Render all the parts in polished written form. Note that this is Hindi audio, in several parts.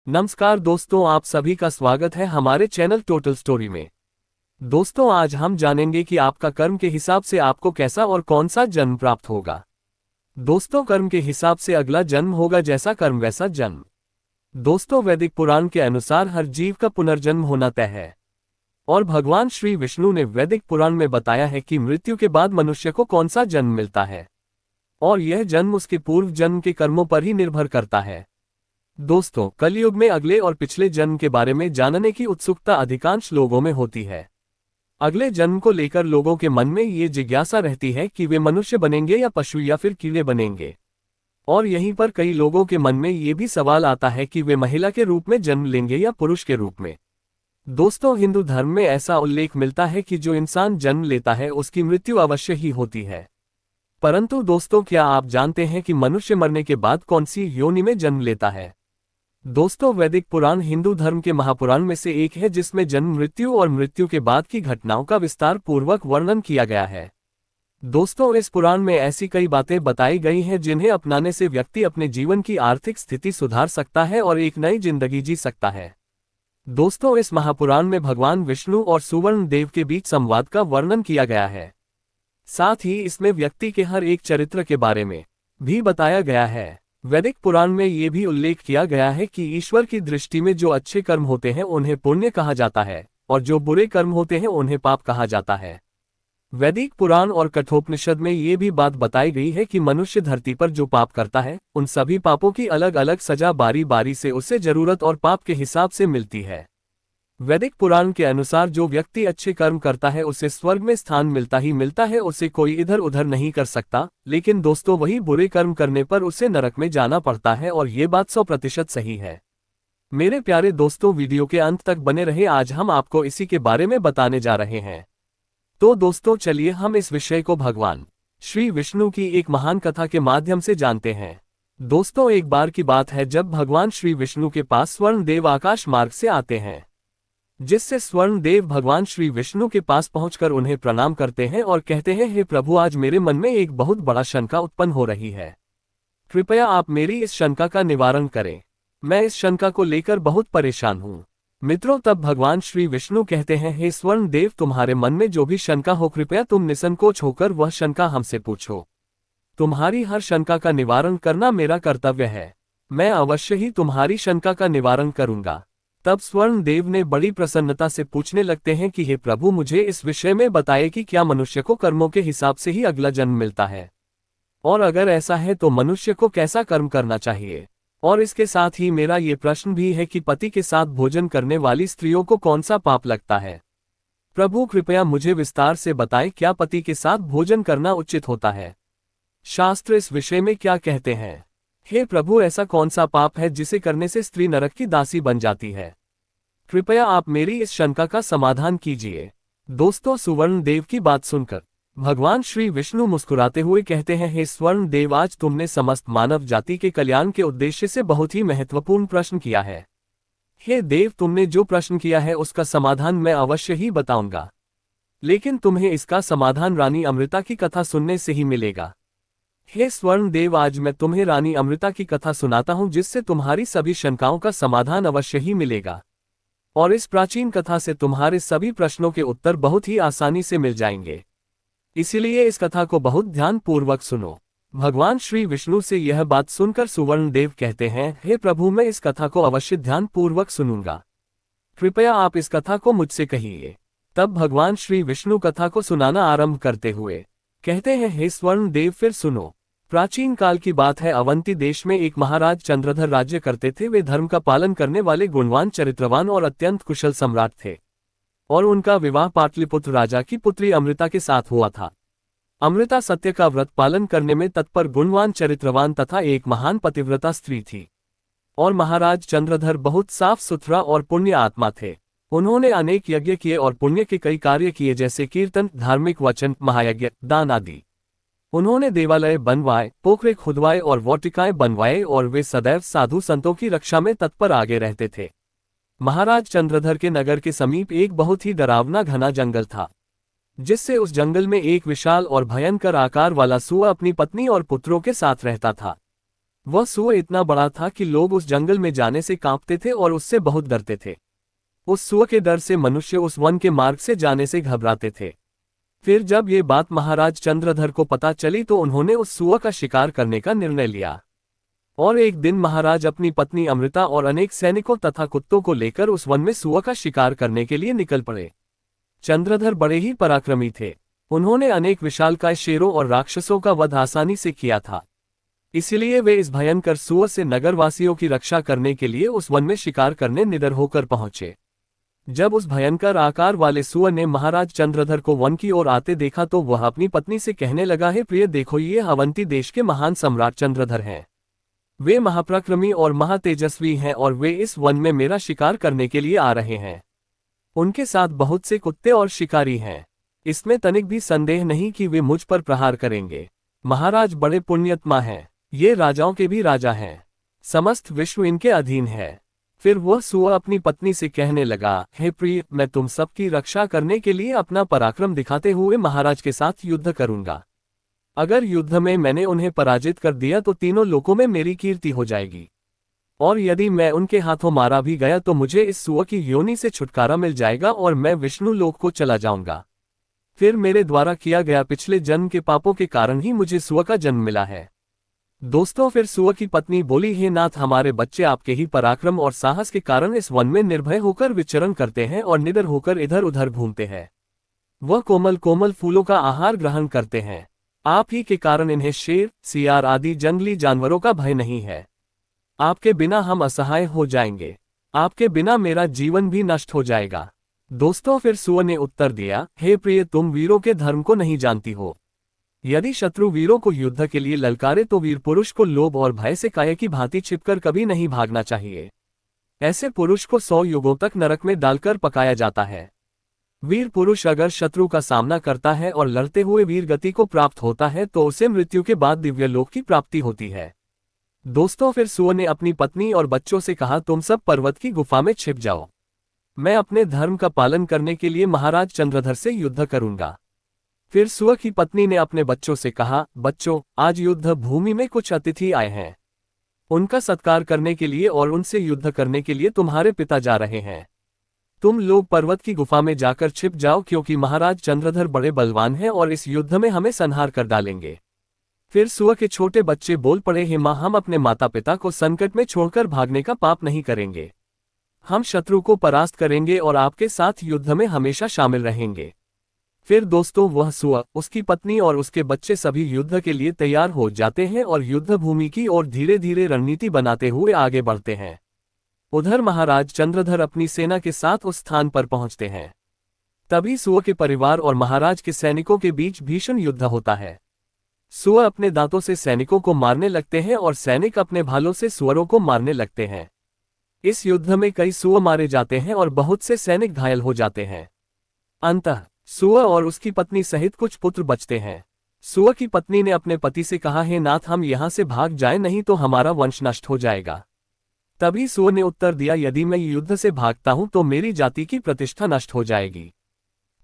नमस्कार दोस्तों, आप सभी का स्वागत है हमारे चैनल टोटल स्टोरी में। दोस्तों, आज हम जानेंगे कि आपका कर्म के हिसाब से आपको कैसा और कौन सा जन्म प्राप्त होगा। दोस्तों, कर्म के हिसाब से अगला जन्म होगा जैसा कर्म वैसा जन्म। दोस्तों, वैदिक पुराण के अनुसार हर जीव का पुनर्जन्म होना तय है और भगवान श्री विष्णु ने वैदिक पुराण में बताया है कि मृत्यु के बाद मनुष्य को कौन सा जन्म मिलता है और यह जन्म उसके पूर्व जन्म के कर्मों पर ही निर्भर करता है। दोस्तों, कलयुग में अगले और पिछले जन्म के बारे में जानने की उत्सुकता अधिकांश लोगों में होती है। अगले जन्म को लेकर लोगों के मन में ये जिज्ञासा रहती है कि वे मनुष्य बनेंगे या पशु या फिर कीड़े बनेंगे। और यहीं पर कई लोगों के मन में ये भी सवाल आता है कि वे महिला के रूप में जन्म लेंगे या पुरुष के रूप में। दोस्तों, हिंदू धर्म में ऐसा उल्लेख मिलता है कि जो इंसान जन्म लेता है उसकी मृत्यु अवश्य ही होती है। परंतु दोस्तों, क्या आप जानते हैं कि मनुष्य मरने के बाद कौन सी योनि में जन्म लेता है? दोस्तों, वैदिक पुराण हिंदू धर्म के महापुराण में से एक है जिसमें जन्म, मृत्यु और मृत्यु के बाद की घटनाओं का विस्तार पूर्वक वर्णन किया गया है। दोस्तों, इस पुराण में ऐसी कई बातें बताई गई हैं जिन्हें अपनाने से व्यक्ति अपने जीवन की आर्थिक स्थिति सुधार सकता है और एक नई जिंदगी जी सकता है। दोस्तों, इस महापुराण में भगवान विष्णु और सुवर्ण देव के बीच संवाद का वर्णन किया गया है। साथ ही इसमें व्यक्ति के हर एक चरित्र के बारे में भी बताया गया है। वैदिक पुराण में ये भी उल्लेख किया गया है कि ईश्वर की दृष्टि में जो अच्छे कर्म होते हैं उन्हें पुण्य कहा जाता है और जो बुरे कर्म होते हैं उन्हें पाप कहा जाता है। वैदिक पुराण और कठोपनिषद में ये भी बात बताई गई है कि मनुष्य धरती पर जो पाप करता है उन सभी पापों की अलग अलग सजा बारी बारी से उसे जरूरत और पाप के हिसाब से मिलती है। वैदिक पुराण के अनुसार जो व्यक्ति अच्छे कर्म करता है उसे स्वर्ग में स्थान मिलता ही मिलता है, उसे कोई इधर उधर नहीं कर सकता। लेकिन दोस्तों, वही बुरे कर्म करने पर उसे नरक में जाना पड़ता है और ये बात 100% सही है। मेरे प्यारे दोस्तों, वीडियो के अंत तक बने रहे, आज हम आपको इसी के बारे में बताने जा रहे हैं। तो दोस्तों, चलिए हम इस विषय को भगवान श्री विष्णु की एक महान कथा के माध्यम से जानते हैं। दोस्तों, एक बार की बात है जब भगवान श्री विष्णु के पास स्वर्ण देव आकाश मार्ग से आते हैं, जिससे स्वर्ण देव भगवान श्री विष्णु के पास पहुंचकर उन्हें प्रणाम करते हैं और कहते हैं, हे प्रभु, आज मेरे मन में एक बहुत बड़ा शंका उत्पन्न हो रही है। कृपया आप मेरी इस शंका का निवारण करें। मैं इस शंका को लेकर बहुत परेशान हूं। मित्रों, तब भगवान श्री विष्णु कहते हैं, हे स्वर्ण देव, तुम्हारे मन में जो भी शंका हो कृपया तुम निसंकोच होकर वह शंका हमसे पूछो। तुम्हारी हर शंका का निवारण करना मेरा कर्तव्य है। मैं अवश्य ही तुम्हारी शंका का निवारण करूंगा। तब स्वर्ण देव ने बड़ी प्रसन्नता से पूछने लगते हैं कि हे प्रभु, मुझे इस विषय में बताइए कि क्या मनुष्य को कर्मों के हिसाब से ही अगला जन्म मिलता है, और अगर ऐसा है तो मनुष्य को कैसा कर्म करना चाहिए। और इसके साथ ही मेरा ये प्रश्न भी है कि पति के साथ भोजन करने वाली स्त्रियों को कौन सा पाप लगता है। प्रभु, कृपया मुझे विस्तार से बताएं, क्या पति के साथ भोजन करना उचित होता है? शास्त्र इस विषय में क्या कहते हैं? हे प्रभु, ऐसा कौन सा पाप है जिसे करने से स्त्री नरक की दासी बन जाती है? कृपया आप मेरी इस शंका का समाधान कीजिए। दोस्तों, सुवर्ण देव की बात सुनकर भगवान श्री विष्णु मुस्कुराते हुए कहते हैं, हे स्वर्ण देव, आज तुमने समस्त मानव जाति के कल्याण के उद्देश्य से बहुत ही महत्वपूर्ण प्रश्न किया है। हे देव, तुमने जो प्रश्न किया है उसका समाधान मैं अवश्य ही बताऊंगा, लेकिन तुम्हें इसका समाधान रानी अमृता की कथा सुनने से ही मिलेगा। हे स्वर्ण देव, आज मैं तुम्हें रानी अमृता की कथा सुनाता हूं जिससे तुम्हारी सभी शंकाओं का समाधान अवश्य ही मिलेगा और इस प्राचीन कथा से तुम्हारे सभी प्रश्नों के उत्तर बहुत ही आसानी से मिल जाएंगे। इसीलिए इस कथा को बहुत ध्यान पूर्वक सुनो। भगवान श्री विष्णु से यह बात सुनकर सुवर्ण देव कहते हैं, हे प्रभु, मैं इस कथा को अवश्य ध्यान पूर्वक सुनूंगा। कृपया आप इस कथा को मुझसे कहिए। तब भगवान श्री विष्णु कथा को सुनाना आरंभ करते हुए कहते हैं, हे स्वर्ण देव, फिर सुनो। प्राचीन काल की बात है, अवंती देश में एक महाराज चंद्रधर राज्य करते थे। वे धर्म का पालन करने वाले गुणवान, चरित्रवान और अत्यंत कुशल सम्राट थे और उनका विवाह पाटलिपुत्र राजा की पुत्री अमृता के साथ हुआ था। अमृता सत्य का व्रत पालन करने में तत्पर, गुणवान, चरित्रवान तथा एक महान पतिव्रता स्त्री थी और महाराज चंद्रधर बहुत साफ सुथरा और पुण्य आत्मा थे। उन्होंने अनेक यज्ञ किए और पुण्य के कई कार्य किए, जैसे कीर्तन, धार्मिक वचन, महायज्ञ, दान आदि। उन्होंने देवालय बनवाए, पोखरे खुदवाए और वाटिकाएं बनवाए और वे सदैव साधु संतों की रक्षा में तत्पर आगे रहते थे। महाराज चंद्रधर के नगर के समीप एक बहुत ही डरावना घना जंगल था, जिससे उस जंगल में एक विशाल और भयंकर आकार वाला सुअर अपनी पत्नी और पुत्रों के साथ रहता था। वह सुअर इतना बड़ा था कि लोग उस जंगल में जाने से कांपते थे और उससे बहुत डरते थे। उस सुअर के डर से मनुष्य उस वन के मार्ग से जाने से घबराते थे। फिर जब ये बात महाराज चंद्रधर को पता चली तो उन्होंने उस सुअर का शिकार करने का निर्णय लिया। और एक दिन महाराज अपनी पत्नी अमृता और अनेक सैनिकों तथा कुत्तों को लेकर उस वन में सुअर का शिकार करने के लिए निकल पड़े। चंद्रधर बड़े ही पराक्रमी थे। उन्होंने अनेक विशालकाय शेरों और राक्षसों का वध आसानी से किया था। इसलिए वे इस भयंकर सुअर से नगरवासियों की रक्षा करने के लिए उस वन में शिकार करने निडर होकर पहुंचे। जब उस भयंकर आकार वाले सुअर ने महाराज चंद्रधर को वन की ओर आते देखा तो वह अपनी पत्नी से कहने लगा, हे प्रिय, देखो, ये अवंती देश के महान सम्राट चंद्रधर हैं। वे महापराक्रमी और महातेजस्वी हैं और वे इस वन में मेरा शिकार करने के लिए आ रहे हैं। उनके साथ बहुत से कुत्ते और शिकारी हैं। इसमें तनिक भी संदेह नहीं कि वे मुझ पर प्रहार करेंगे। महाराज बड़े पुण्यात्मा हैं। ये राजाओं के भी राजा हैं। समस्त विश्व इनके अधीन है। फिर वह सुअर अपनी पत्नी से कहने लगा, हे प्रिय, मैं तुम सबकी रक्षा करने के लिए अपना पराक्रम दिखाते हुए महाराज के साथ युद्ध करूंगा। अगर युद्ध में मैंने उन्हें पराजित कर दिया तो तीनों लोकों में मेरी कीर्ति हो जाएगी। और यदि मैं उनके हाथों मारा भी गया तो मुझे इस सुअर की योनि से छुटकारा मिल जाएगा और मैं विष्णु लोक को चला जाऊंगा। फिर मेरे द्वारा किया गया पिछले जन्म के पापों के कारण ही मुझे सुअर का जन्म मिला है। दोस्तों, फिर सुअर की पत्नी बोली, हे नाथ, हमारे बच्चे आपके ही पराक्रम और साहस के कारण इस वन में निर्भय होकर विचरण करते हैं और निडर होकर इधर उधर घूमते हैं। वह कोमल कोमल फूलों का आहार ग्रहण करते हैं। आप ही के कारण इन्हें शेर, सियार आदि जंगली जानवरों का भय नहीं है। आपके बिना हम असहाय हो जाएंगे। आपके बिना मेरा जीवन भी नष्ट हो जाएगा। दोस्तों, फिर सुअर ने उत्तर दिया, हे प्रिय, तुम वीरों के धर्म को नहीं जानती हो। यदि शत्रु वीरों को युद्ध के लिए ललकारे तो वीर पुरुष को लोभ और भय से काया की भांति छिपकर कभी नहीं भागना चाहिए। ऐसे पुरुष को 100 युगों तक नरक में डालकर पकाया जाता है। वीर पुरुष अगर शत्रु का सामना करता है और लड़ते हुए वीर गति को प्राप्त होता है तो उसे मृत्यु के बाद दिव्य लोक की प्राप्ति होती है। दोस्तों, फिर सुअर ने अपनी पत्नी और बच्चों से कहा, तुम सब पर्वत की गुफा में छिप जाओ। मैं अपने धर्म का पालन करने के लिए महाराज चंद्रधर से युद्ध करूंगा। फिर सुअर की पत्नी ने अपने बच्चों से कहा, बच्चों, आज युद्ध भूमि में कुछ अतिथि आए हैं। उनका सत्कार करने के लिए और उनसे युद्ध करने के लिए तुम्हारे पिता जा रहे हैं। तुम लोग पर्वत की गुफा में जाकर छिप जाओ, क्योंकि महाराज चंद्रधर बड़े बलवान हैं और इस युद्ध में हमें संहार कर डालेंगे। फिर सुअर के छोटे बच्चे बोल पड़े, हे मां, हम अपने माता पिता को संकट में छोड़कर भागने का पाप नहीं करेंगे। हम शत्रु को परास्त करेंगे और आपके साथ युद्ध में हमेशा शामिल रहेंगे। फिर दोस्तों, वह सुअर, उसकी पत्नी और उसके बच्चे सभी युद्ध के लिए तैयार हो जाते हैं और युद्ध भूमि की ओर धीरे धीरे रणनीति बनाते हुए आगे बढ़ते हैं। उधर महाराज चंद्रधर अपनी सेना के साथ उस स्थान पर पहुंचते हैं। तभी सुअर के परिवार और महाराज के सैनिकों के बीच भीषण युद्ध होता है। सुअर अपने दांतों से सैनिकों को मारने लगते हैं और सैनिक अपने भालों से सुअरों को मारने लगते हैं। इस युद्ध में कई सुअर मारे जाते हैं और बहुत से सैनिक घायल हो जाते हैं। अंततः सुअर और उसकी पत्नी सहित कुछ पुत्र बचते हैं। सुअर की पत्नी ने अपने पति से कहा, हे नाथ, हम यहां से भाग जाएं, नहीं तो हमारा वंश नष्ट हो जाएगा। तभी सुअर ने उत्तर दिया, यदि मैं युद्ध से भागता हूं तो मेरी जाति की प्रतिष्ठा नष्ट हो जाएगी।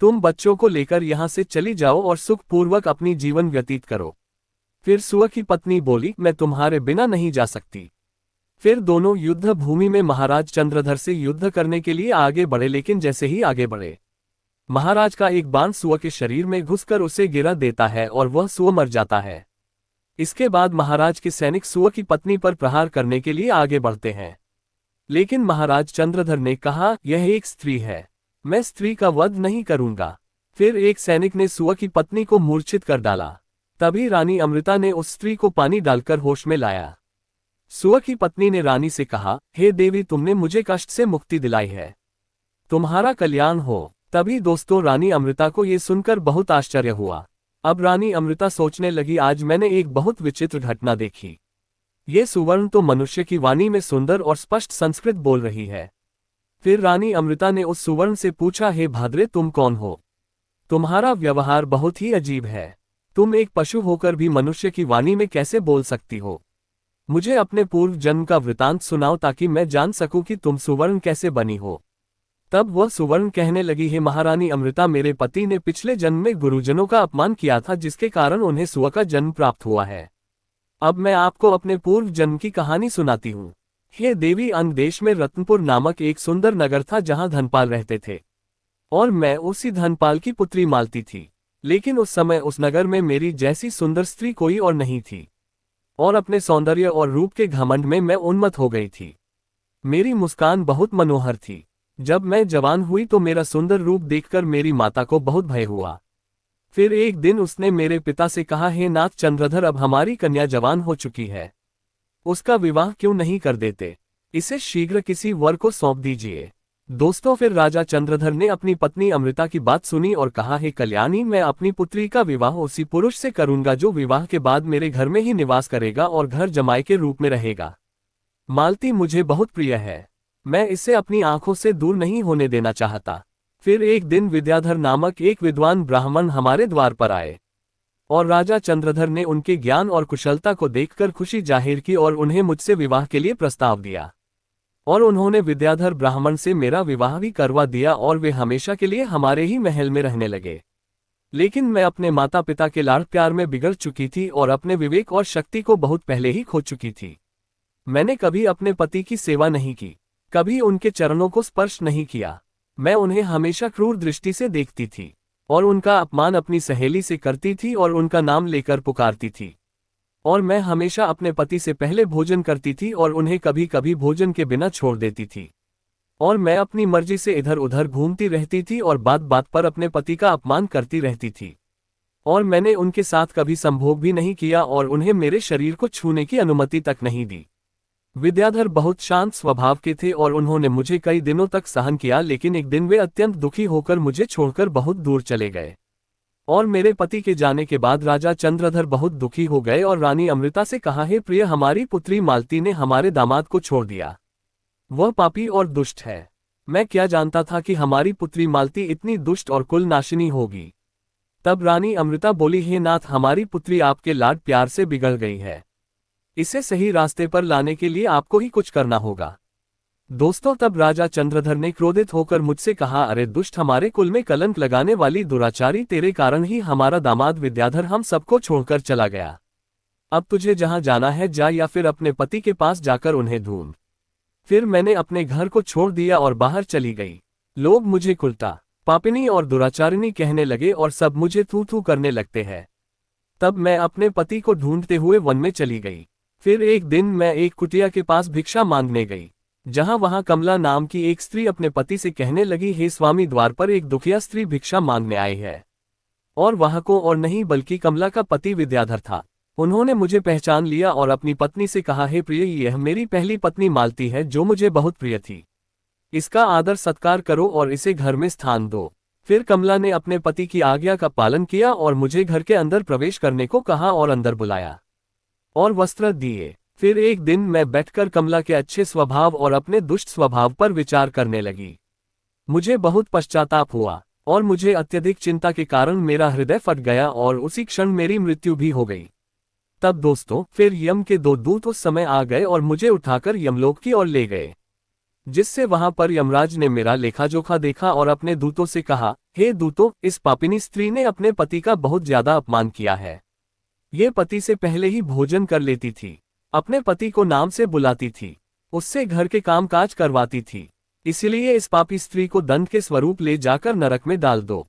तुम बच्चों को लेकर यहां से चली जाओ और सुखपूर्वक अपनी जीवन व्यतीत करो। फिर सुअर की पत्नी बोली, मैं तुम्हारे बिना नहीं जा सकती। फिर दोनों युद्ध भूमि में महाराज चंद्रधर से युद्ध करने के लिए आगे बढ़े, लेकिन जैसे ही आगे बढ़े, महाराज का एक बाण सुअर के शरीर में घुसकर उसे गिरा देता है और वह सुअर मर जाता है। इसके बाद महाराज के सैनिक सुअर की पत्नी पर प्रहार करने के लिए आगे बढ़ते हैं, लेकिन महाराज चंद्रधर ने कहा, यह एक स्त्री है, मैं स्त्री का वध नहीं करूंगा। फिर एक सैनिक ने सुअर की पत्नी को मूर्छित कर डाला। तभी रानी अमृता ने उस स्त्री को पानी डालकर होश में लाया। सुअर की पत्नी ने रानी से कहा, हे देवी, तुमने मुझे कष्ट से मुक्ति दिलाई है, तुम्हारा कल्याण हो। तभी दोस्तों, रानी अमृता को ये सुनकर बहुत आश्चर्य हुआ। अब रानी अमृता सोचने लगी, आज मैंने एक बहुत विचित्र घटना देखी। ये सुवर्ण तो मनुष्य की वाणी में सुंदर और स्पष्ट संस्कृत बोल रही है। फिर रानी अमृता ने उस सुवर्ण से पूछा, हे भाद्रे, तुम कौन हो? तुम्हारा व्यवहार बहुत ही अजीब है। तुम एक पशु होकर भी मनुष्य की वाणी में कैसे बोल सकती हो? मुझे अपने पूर्व जन्म का वृतांत सुनाओ ताकि मैं जान सकूं कि तुम सुवर्ण कैसे बनी हो। तब वह सुवर्ण कहने लगी, हे महारानी अमृता, मेरे पति ने पिछले जन्म में गुरुजनों का अपमान किया था, जिसके कारण उन्हें सुअर का जन्म प्राप्त हुआ है। अब मैं आपको अपने पूर्व जन्म की कहानी सुनाती हूँ। हे देवी, अंग देश में रत्नपुर नामक एक सुंदर नगर था जहाँ धनपाल रहते थे, और मैं उसी धनपाल की पुत्री मालती थी। लेकिन उस समय उस नगर में मेरी जैसी सुंदर स्त्री कोई और नहीं थी, और अपने सौंदर्य और रूप के घमंड में मैं उन्मत्त हो गई थी। मेरी मुस्कान बहुत मनोहर थी। जब मैं जवान हुई तो मेरा सुंदर रूप देखकर मेरी माता को बहुत भय हुआ। फिर एक दिन उसने मेरे पिता से कहा, हे नाथ चंद्रधर, अब हमारी कन्या जवान हो चुकी है, उसका विवाह क्यों नहीं कर देते? इसे शीघ्र किसी वर को सौंप दीजिए। दोस्तों, फिर राजा चंद्रधर ने अपनी पत्नी अमृता की बात सुनी और कहा, हे कल्याणी, मैं अपनी पुत्री का विवाह उसी पुरुष से करूंगा जो विवाह के बाद मेरे घर में ही निवास करेगा और घर जमाई के रूप में रहेगा। मालती मुझे बहुत प्रिय है, मैं इसे अपनी आंखों से दूर नहीं होने देना चाहता। फिर एक दिन विद्याधर नामक एक विद्वान ब्राह्मण हमारे द्वार पर आए, और राजा चंद्रधर ने उनके ज्ञान और कुशलता को देखकर खुशी जाहिर की और उन्हें मुझसे विवाह के लिए प्रस्ताव दिया। और उन्होंने विद्याधर ब्राह्मण से मेरा विवाह भी करवा दिया और वे हमेशा के लिए हमारे ही महल में रहने लगे। लेकिन मैं अपने माता पिता के लाड़ प्यार में बिगड़ चुकी थी और अपने विवेक और शक्ति को बहुत पहले ही खो चुकी थी। मैंने कभी अपने पति की सेवा नहीं की, कभी उनके चरणों को स्पर्श नहीं किया। मैं उन्हें हमेशा क्रूर दृष्टि से देखती थी और उनका अपमान अपनी सहेली से करती थी और उनका नाम लेकर पुकारती थी। और मैं हमेशा अपने पति से पहले भोजन करती थी और उन्हें कभी कभी भोजन के बिना छोड़ देती थी। और मैं अपनी मर्जी से इधर उधर घूमती रहती थी और बात बात पर अपने पति का अपमान करती रहती थी। और मैंने उनके साथ कभी संभोग भी नहीं किया और उन्हें मेरे शरीर को छूने की अनुमति तक नहीं दी। विद्याधर बहुत शांत स्वभाव के थे और उन्होंने मुझे कई दिनों तक सहन किया, लेकिन एक दिन वे अत्यंत दुखी होकर मुझे छोड़कर बहुत दूर चले गए। और मेरे पति के जाने के बाद राजा चंद्रधर बहुत दुखी हो गए और रानी अमृता से कहा, हे प्रिय, हमारी पुत्री मालती ने हमारे दामाद को छोड़ दिया, वह पापी और दुष्ट है। मैं क्या जानता था कि हमारी पुत्री मालती इतनी दुष्ट और कुल नाशिनी होगी। तब रानी अमृता बोली, हे नाथ, हमारी पुत्री आपके लाड प्यार से बिगड़ गई है, इसे सही रास्ते पर लाने के लिए आपको ही कुछ करना होगा। दोस्तों, तब राजा चंद्रधर ने क्रोधित होकर मुझसे कहा, अरे दुष्ट, हमारे कुल में कलंक लगाने वाली दुराचारी, तेरे कारण ही हमारा दामाद विद्याधर हम सबको छोड़कर चला गया। अब तुझे जहां जाना है जा, या फिर अपने पति के पास जाकर उन्हें ढूंढ। फिर मैंने अपने घर को छोड़ दिया और बाहर चली गई। लोग मुझे कुलटा, पापिनी और दुराचारिणी कहने लगे और सब मुझे थू थू करने लगते हैं। तब मैं अपने पति को ढूंढते हुए वन में चली गई। फिर एक दिन मैं एक कुटिया के पास भिक्षा मांगने गई, जहां वहां कमला नाम की एक स्त्री अपने पति से कहने लगी, हे स्वामी, द्वार पर एक दुखिया स्त्री भिक्षा मांगने आई है। और वह को और नहीं बल्कि कमला का पति विद्याधर था। उन्होंने मुझे पहचान लिया और अपनी पत्नी से कहा, हे प्रिय, यह मेरी पहली पत्नी मालती है जो मुझे बहुत प्रिय थी, इसका आदर सत्कार करो और इसे घर में स्थान दो। फिर कमला ने अपने पति की आज्ञा का पालन किया और मुझे घर के अंदर प्रवेश करने को कहा और अंदर बुलाया और वस्त्र दिए। फिर एक दिन मैं बैठकर कमला के अच्छे स्वभाव और अपने दुष्ट स्वभाव पर विचार करने लगी। मुझे बहुत पश्चाताप हुआ और मुझे अत्यधिक चिंता के कारण मेरा हृदय फट गया और उसी क्षण मेरी मृत्यु भी हो गई। तब दोस्तों, फिर यम के दो दूत उस समय आ गए और मुझे उठाकर यमलोक की ओर ले गए, जिससे वहां पर यमराज ने मेरा लेखा जोखा देखा और अपने दूतों से कहा, हे दूतों, इस पापिनी स्त्री ने अपने पति का बहुत ज्यादा अपमान किया है। ये पति से पहले ही भोजन कर लेती थी, अपने पति को नाम से बुलाती थी, उससे घर के काम काज करवाती थी, इसलिए इस पापी स्त्री को दंड के स्वरूप ले जाकर नरक में डाल दो।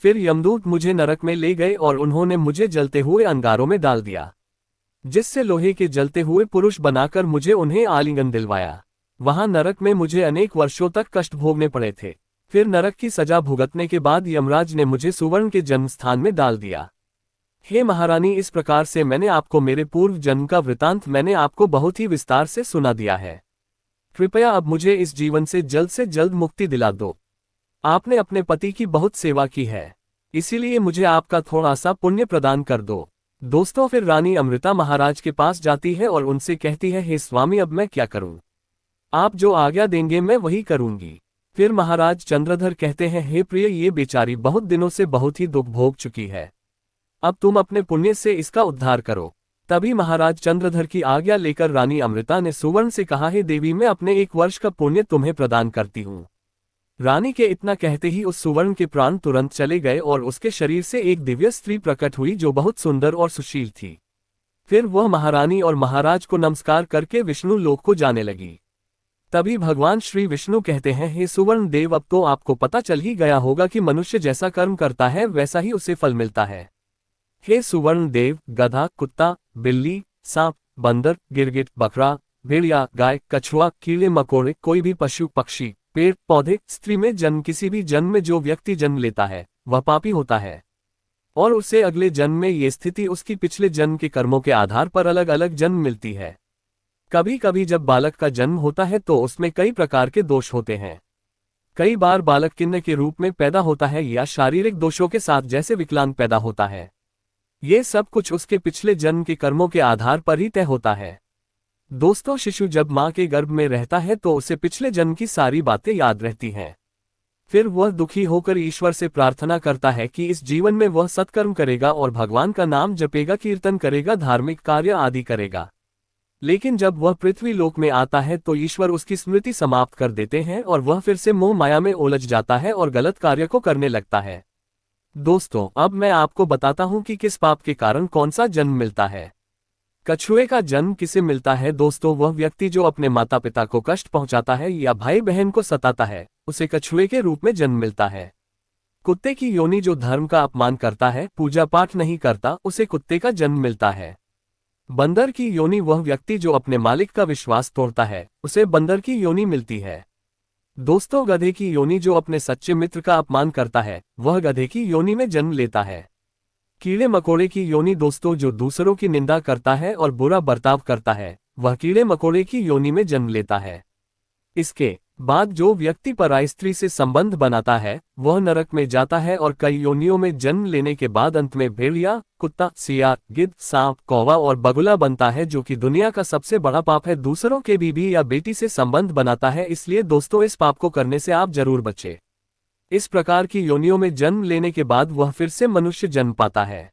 फिर यमदूत मुझे नरक में ले गए और उन्होंने मुझे जलते हुए अंगारों में डाल दिया, जिससे लोहे के जलते हुए पुरुष बनाकर मुझे उन्हें आलिंगन दिलवाया। वहां नरक में मुझे अनेक वर्षों तक कष्ट भोगने पड़े थे। फिर नरक की सजा भुगतने के बाद यमराज ने मुझे सुवर्ण के जन्म स्थान में डाल दिया। हे महारानी, इस प्रकार से मैंने आपको मेरे पूर्व जन्म का वृतांत मैंने आपको बहुत ही विस्तार से सुना दिया है। कृपया अब मुझे इस जीवन से जल्द मुक्ति दिला दो। आपने अपने पति की बहुत सेवा की है, इसीलिए मुझे आपका थोड़ा सा पुण्य प्रदान कर दो। दोस्तों, फिर रानी अमृता महाराज के पास जाती है और उनसे कहती है, हे स्वामी, अब मैं क्या करूं? आप जो आज्ञा देंगे मैं वही करूंगी। फिर महाराज चंद्रधर कहते हैं, हे प्रिय, ये बेचारी बहुत दिनों से बहुत ही दुख भोग चुकी है, अब तुम अपने पुण्य से इसका उद्धार करो। तभी महाराज चंद्रधर की आज्ञा लेकर रानी अमृता ने सुवर्ण से कहा, हे देवी, मैं अपने 1 वर्ष का पुण्य तुम्हें प्रदान करती हूँ। रानी के इतना कहते ही उस सुवर्ण के प्राण तुरंत चले गए और उसके शरीर से एक दिव्य स्त्री प्रकट हुई जो बहुत सुंदर और सुशील थी। फिर वह महारानी और महाराज को नमस्कार करके विष्णु लोक को जाने लगी। तभी भगवान श्री विष्णु कहते हैं, हे सुवर्ण देव, अब तो आपको पता चल ही गया होगा कि मनुष्य जैसा कर्म करता है वैसा ही उसे फल मिलता है। हे सुवर्ण देव, गधा, कुत्ता, बिल्ली, सांप, बंदर, गिरगिट, बकरा, भेड़िया, गाय, कछुआ, कीड़े मकोड़े, कोई भी पशु पक्षी, पेड़ पौधे, स्त्री में जन्म, किसी भी जन्म में जो व्यक्ति जन्म लेता है वह पापी होता है और उसे अगले जन्म में ये स्थिति उसकी पिछले जन्म के कर्मों के आधार पर अलग अलग जन्म मिलती है। कभी कभी जब बालक का जन्म होता है तो उसमें कई प्रकार के दोष होते हैं। कई बार बालक किन्नर के रूप में पैदा होता है या शारीरिक दोषों के साथ जैसे विकलांग पैदा होता है। ये सब कुछ उसके पिछले जन्म के कर्मों के आधार पर ही तय होता है। दोस्तों, शिशु जब मां के गर्भ में रहता है तो उसे पिछले जन्म की सारी बातें याद रहती हैं। फिर वह दुखी होकर ईश्वर से प्रार्थना करता है कि इस जीवन में वह सत्कर्म करेगा और भगवान का नाम जपेगा, कीर्तन करेगा, धार्मिक कार्य आदि करेगा। लेकिन जब वह पृथ्वी लोक में आता है तो ईश्वर उसकी स्मृति समाप्त कर देते हैं और वह फिर से मोह माया में उलझ जाता है और गलत कार्य को करने लगता है। दोस्तों, अब मैं आपको बताता हूं कि किस पाप के कारण कौन सा जन्म मिलता है। कछुए का जन्म किसे मिलता है? दोस्तों, वह व्यक्ति जो अपने माता पिता को कष्ट पहुंचाता है या भाई बहन को सताता है उसे कछुए के रूप में जन्म मिलता है। कुत्ते की योनि जो धर्म का अपमान करता है, पूजा पाठ नहीं करता, उसे कुत्ते का जन्म मिलता है। बंदर की योनि वह व्यक्ति जो अपने मालिक का विश्वास तोड़ता है उसे बंदर की योनि मिलती है। दोस्तों, गधे की योनि जो अपने सच्चे मित्र का अपमान करता है वह गधे की योनि में जन्म लेता है। कीड़े मकोड़े की योनि दोस्तों जो दूसरों की निंदा करता है और बुरा बर्ताव करता है वह कीड़े मकोड़े की योनि में जन्म लेता है। इसके बाद जो व्यक्ति पराई स्त्री से संबंध बनाता है वह नरक में जाता है और कई योनियों में जन्म लेने के बाद अंत में भेड़िया, कुत्ता, सियार, गिद्ध, सांप, कौवा और बगुला बनता है, जो कि दुनिया का सबसे बड़ा पाप है। दूसरों के बीवी या बेटी से संबंध बनाता है। इसलिए दोस्तों, इस पाप को करने से आप जरूर बचें। इस प्रकार की योनियों में जन्म लेने के बाद वह फिर से मनुष्य जन्म पाता है।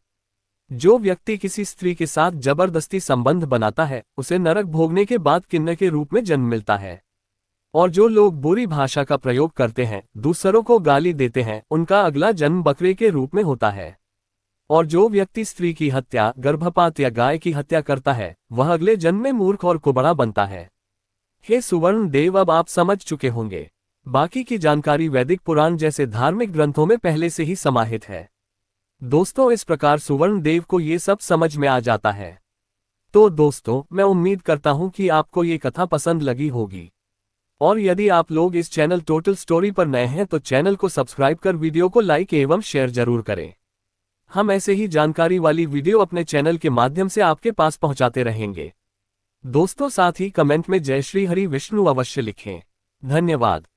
जो व्यक्ति किसी स्त्री के साथ जबरदस्ती संबंध बनाता है उसे नरक भोगने के बाद किन्नर के रूप में जन्म मिलता है। और जो लोग बुरी भाषा का प्रयोग करते हैं, दूसरों को गाली देते हैं, उनका अगला जन्म बकरे के रूप में होता है। और जो व्यक्ति स्त्री की हत्या, गर्भपात या गाय की हत्या करता है वह अगले जन्म में मूर्ख और कुबड़ा बनता है। हे सुवर्ण देव, अब आप समझ चुके होंगे। बाकी की जानकारी वैदिक पुराण जैसे धार्मिक ग्रंथों में पहले से ही समाहित है। दोस्तों, इस प्रकार सुवर्ण देव को ये सब समझ में आ जाता है। तो दोस्तों, मैं उम्मीद करता हूं कि आपको ये कथा पसंद लगी होगी। और यदि आप लोग इस चैनल टोटल स्टोरी पर नए हैं तो चैनल को सब्सक्राइब कर वीडियो को लाइक एवं शेयर जरूर करें। हम ऐसे ही जानकारी वाली वीडियो अपने चैनल के माध्यम से आपके पास पहुंचाते रहेंगे। दोस्तों, साथ ही कमेंट में जय श्री हरि विष्णु अवश्य लिखें। धन्यवाद।